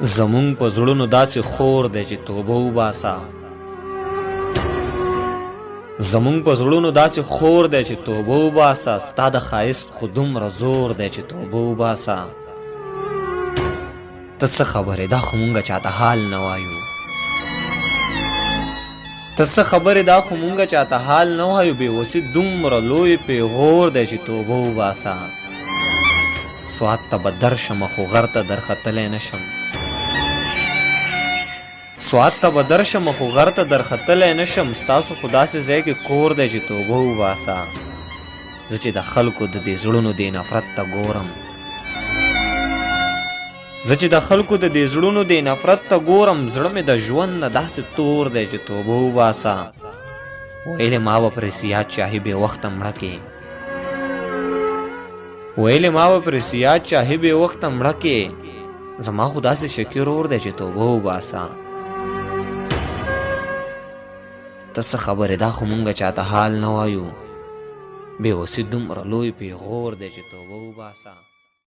زمونږ په زړونو داسې خور دی چې توبه وباسه زمونږ په زړونو داسې خور دی چې توبه وباسه ستا د ښایست خو دومره زور دی چې توبه وباسه ته څه خبرې دا خو مونږه چاته حال نه وایو ته څه خبرې دا خو مونږه چاته حال نه وایو بېوسي دومره لوی پیغور دی چې توبه وباسه سوات ته به درشمه خو غر ته درختلی نشم سوات ته به درشمه خو غر ته درختلی نشم ستاسو خو داسې ځای کې کور دی چې توبه وباسه زه چې د خلکو د دې زړونو دې نفرت ته ګورم زه چې د خلکو د دې زړونو دې نفرت ته ګورم زړه مې د ژوند نه داسې تور دی چې توبه وباسه ویلې ما به پرې سیاد چاهي بې وخته مړه کې ویلې ما به پرې سیاد چاهي بې وخته مړه کې زما خو داسې شکي رور دی چې توبه وباسه ته څه خبرې دا خو مونږه چاته حال نه وایو بېوسي دومره لوی پیغور دی چې توبه وباسه